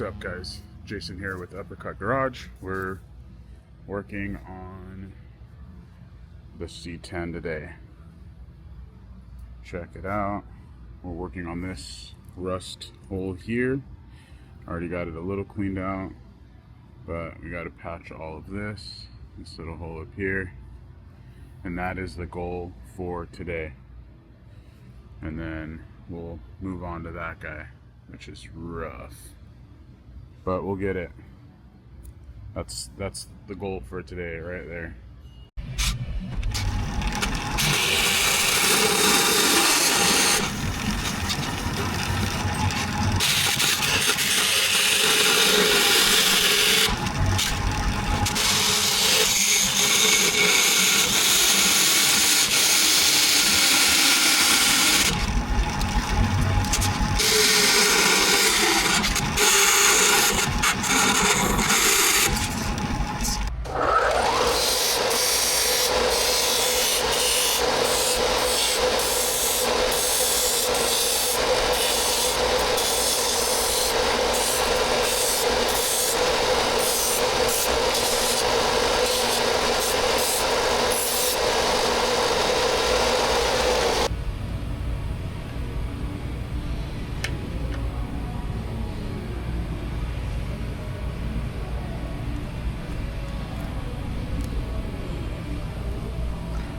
up, guys? Jason here with Uppercut Garage. We're working on the C10 today. Check it out. We're working on this rust hole here. Already got it a little cleaned out, but we got to patch all of this little hole up here, and that is the goal for today. And then we'll move on to that guy, which is rough, but we'll get it. That's the goal for today right there.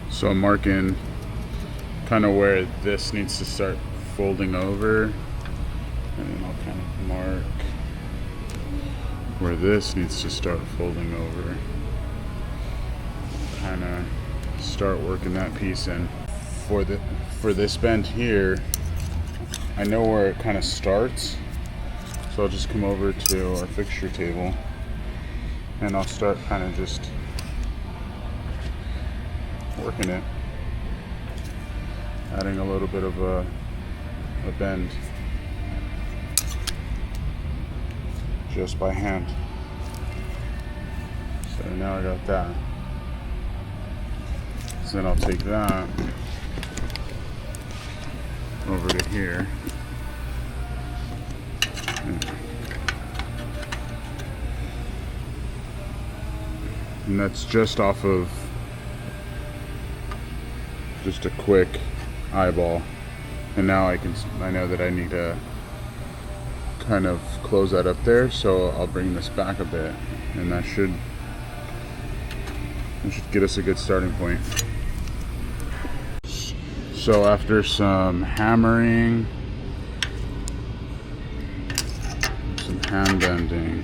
So I'm marking kind of where this needs to start folding over, and then I'll kind of mark where this needs to start folding over. Kind of start working that piece in. For this bend here, I know where it kind of starts, so I'll just come over to our fixture table and I'll start kind of just working it, adding a little bit of a bend just by hand. So now I got that. So then I'll take that over to here. And that's just off of just a quick eyeball, and now I know that I need to kind of close that up there, so I'll bring this back a bit, and that should get us a good starting point. So after some hammering, some hand bending,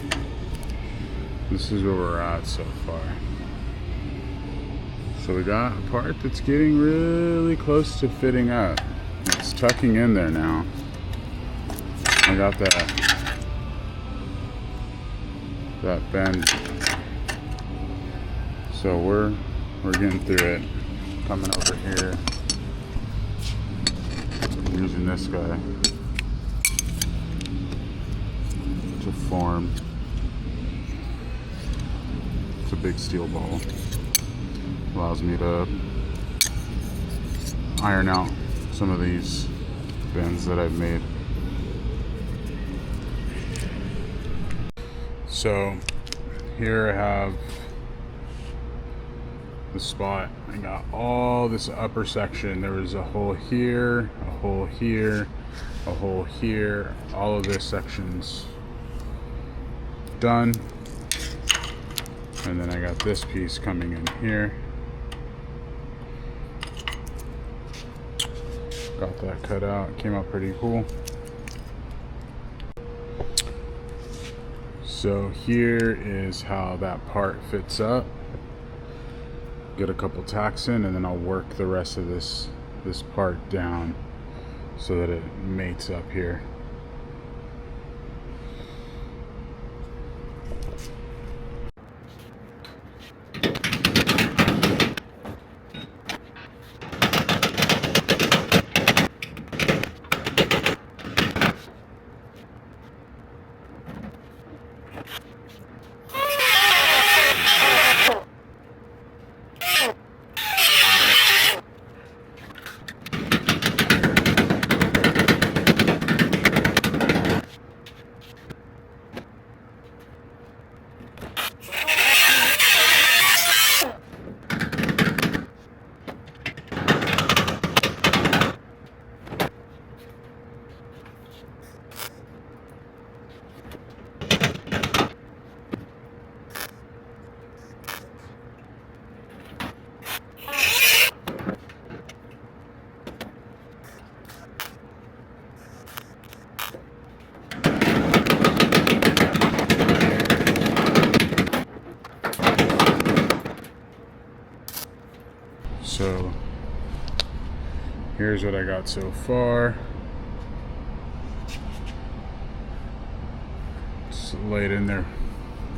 this is where we're at so far. So we got a part that's getting really close to fitting up. It's tucking in there now. I got that bend. So we're getting through it. Coming over here, using this guy to form. It's a big steel ball. Allows me to iron out some of these bends that I've made. So here I have the spot. I got all this upper section. There was a hole here, a hole here, a hole here. All of this section's done. And then I got this piece coming in here. Got that cut out, came out pretty cool. So here is how that part fits up. Get a couple tacks in, and then I'll work the rest of this part down so that it mates up here. So here's what I got so far. It's laid in there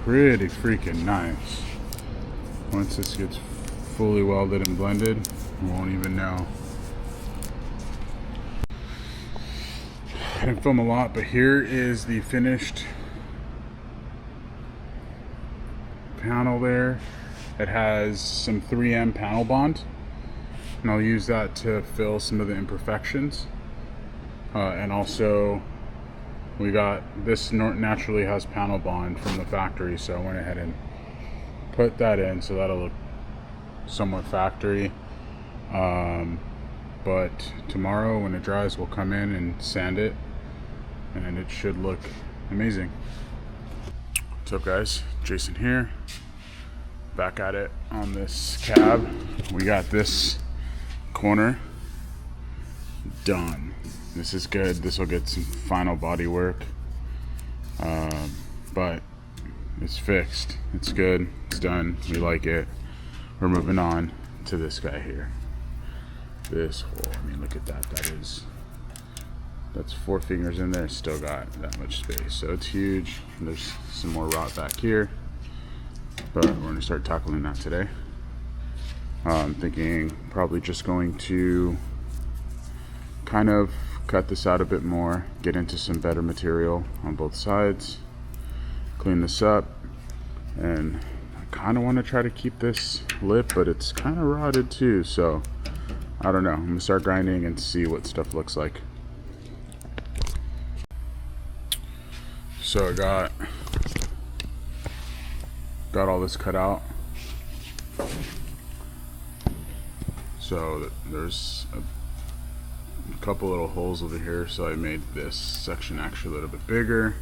pretty freaking nice. Once this gets fully welded and blended, you won't even know. I didn't film a lot, but here is the finished panel there. It has some 3M panel bond, and I'll use that to fill some of the imperfections. And also, we got this naturally has panel bond from the factory, so I went ahead and put that in, so that'll look somewhat factory. But tomorrow when it dries, we'll come in and sand it, and it should look amazing. What's up, guys? Jason here, back at it on this cab. We got this corner done. This is good. This will get some final body work, but it's fixed. It's good. It's done. We like it. We're moving on to this guy here. This hole, I mean, look at that. That's 4 fingers in there. Still got that much space, so it's huge. There's some more rot back here, but we're gonna start tackling that today. I'm thinking probably just going to kind of cut this out a bit more, get into some better material on both sides, clean this up, and I kind of want to try to keep this lip, but it's kind of rotted too, so I don't know. I'm gonna start grinding and see what stuff looks like. So I got all this cut out. So there's a couple little holes over here, so I made this section actually a little bit bigger.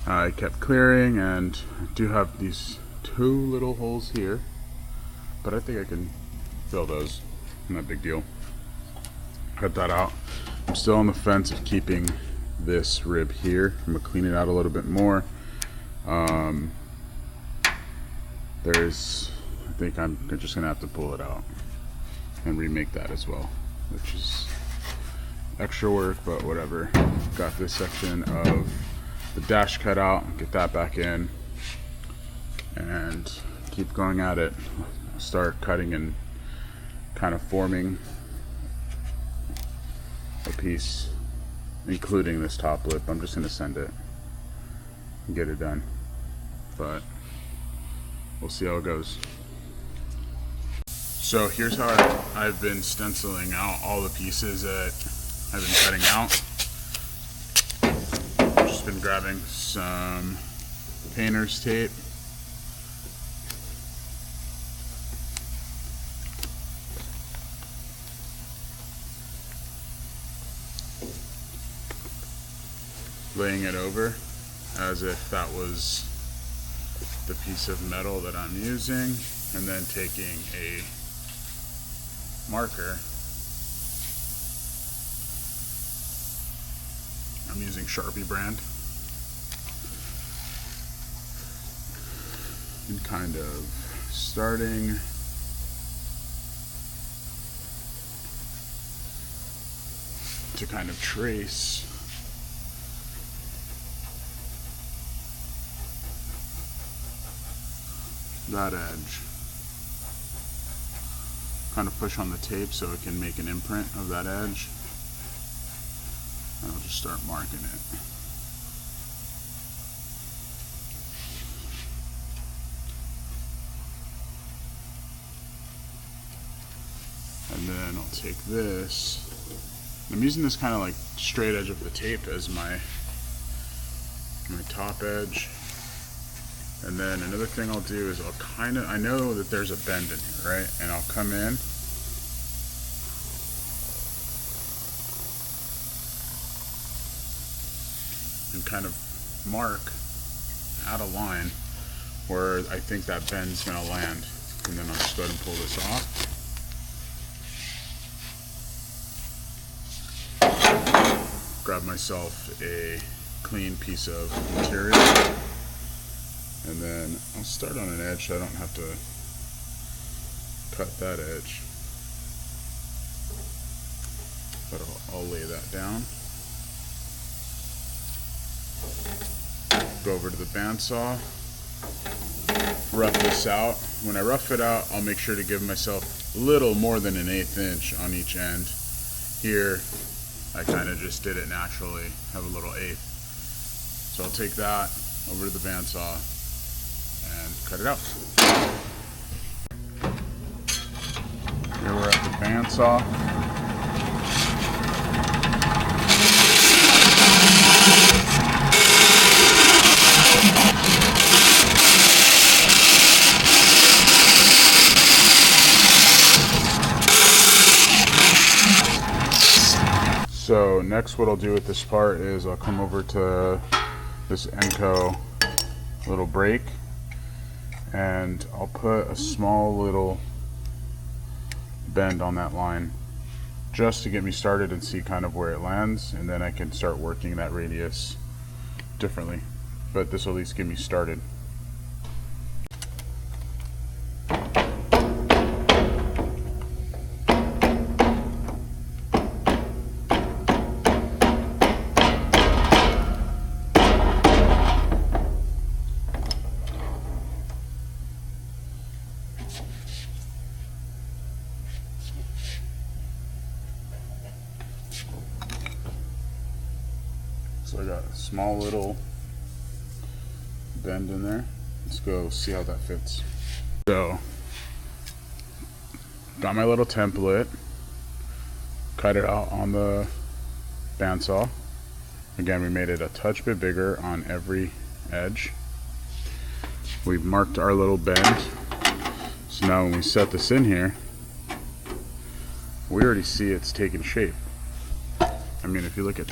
I kept clearing, and I do have these 2 little holes here, but I think I can fill those. Not a big deal. Cut that out. I'm still on the fence of keeping this rib here. I'm gonna clean it out a little bit more. I think I'm just gonna have to pull it out and remake that as well, which is extra work, but whatever. Got this section of the dash cut out, get that back in, and keep going at it. Start cutting and kind of forming a piece, including this top lip. I'm just gonna send it and get it done, but we'll see how it goes. So here's how I've been stenciling out all the pieces that I've been cutting out. Just been grabbing some painter's tape, laying it over as if that was the piece of metal that I'm using, and then taking a marker. I'm using Sharpie brand, and kind of starting to kind of trace that edge. Kind of push on the tape so it can make an imprint of that edge, and I'll just start marking it. And then I'll take this. I'm using this kind of like straight edge of the tape as my top edge. And then another thing I'll do is I know that there's a bend in here, right? And I'll come in and kind of mark out a line where I think that bend's gonna land. And then I'll just go ahead and pull this off. Grab myself a clean piece of material. And then I'll start on an edge so I don't have to cut that edge. but I'll lay that down. Go over to the bandsaw, rough this out. When I rough it out, I'll make sure to give myself a little more than an 1/8 inch on each end. Here, I kind of just did it naturally, have a little 1/8. So I'll take that over to the bandsaw and cut it out. Here we're at the bandsaw. So next what I'll do with this part is I'll come over to this Enco little brake and I'll put a small little bend on that line just to get me started and see kind of where it lands, and then I can start working that radius differently, but this will at least get me started. So I got a small little bend in there. Let's go see how that fits. So, got my little template, cut it out on the bandsaw. Again, we made it a touch bit bigger on every edge. We've marked our little bend. So now when we set this in here, we already see it's taking shape. I mean, if you look at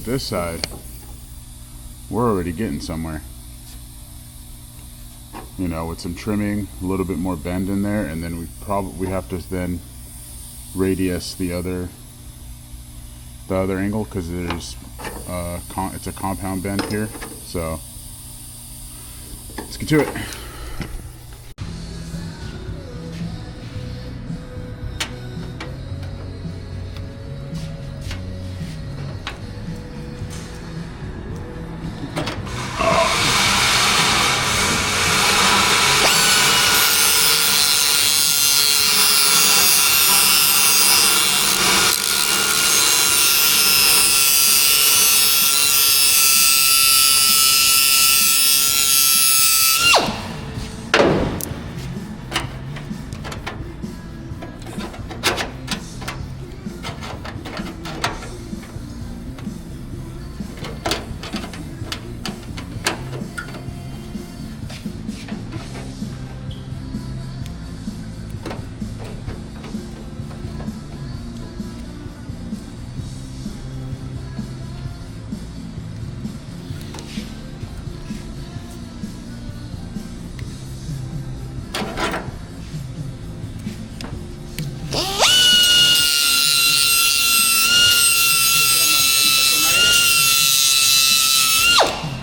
this side, we're already getting somewhere. You know, with some trimming, a little bit more bend in there, and then we have to then radius the other angle because there's it's a compound bend here. So let's get to it.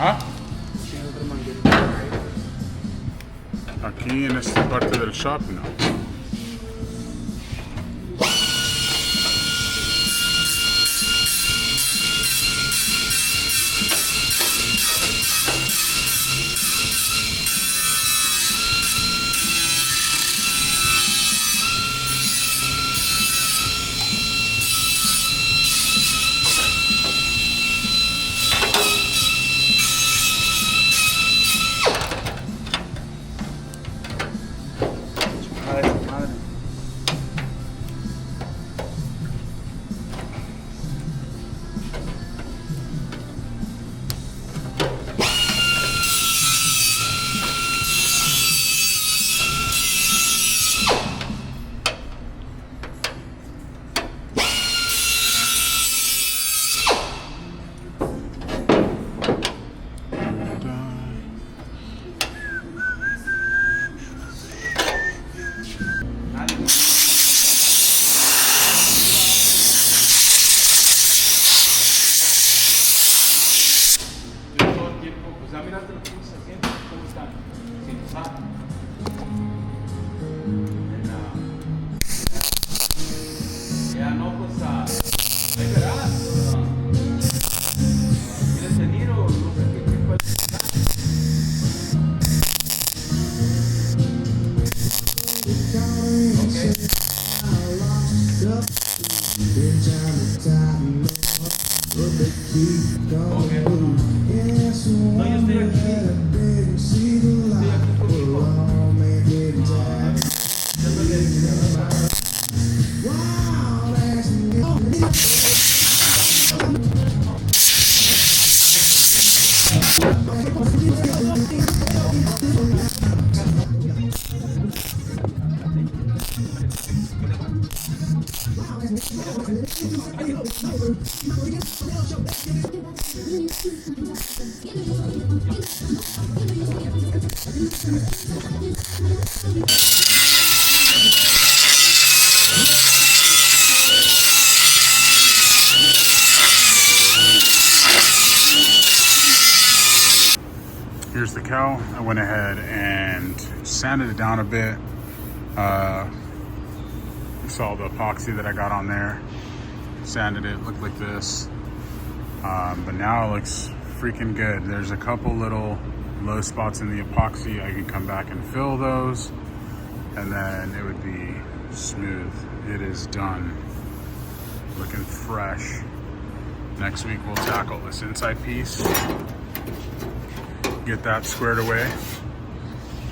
¿Ah? Aquí en esta parte del shop, no. Here's the cowl. I went ahead and sanded it down a bit. You saw the epoxy that I got on there. Sanded it, looked like this. But now it looks freaking good. There's a couple little low spots in the epoxy. I can come back and fill those, and then it would be smooth. It is done. Looking fresh. Next week we'll tackle this inside piece. Get that squared away,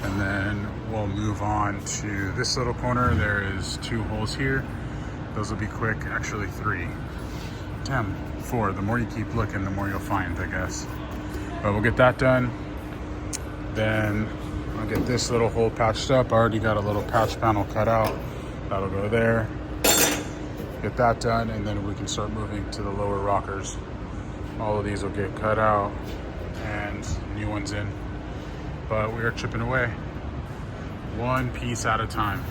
and then we'll move on to this little corner. There is 2 holes here. Those will be quick, actually 3. Damn, 4. The more you keep looking, the more you'll find, I guess. But we'll get that done. Then I'll get this little hole patched up. I already got a little patch panel cut out. That'll go there. Get that done, and then we can start moving to the lower rockers. All of these will get cut out and new ones in, but we are chipping away 1 piece at a time.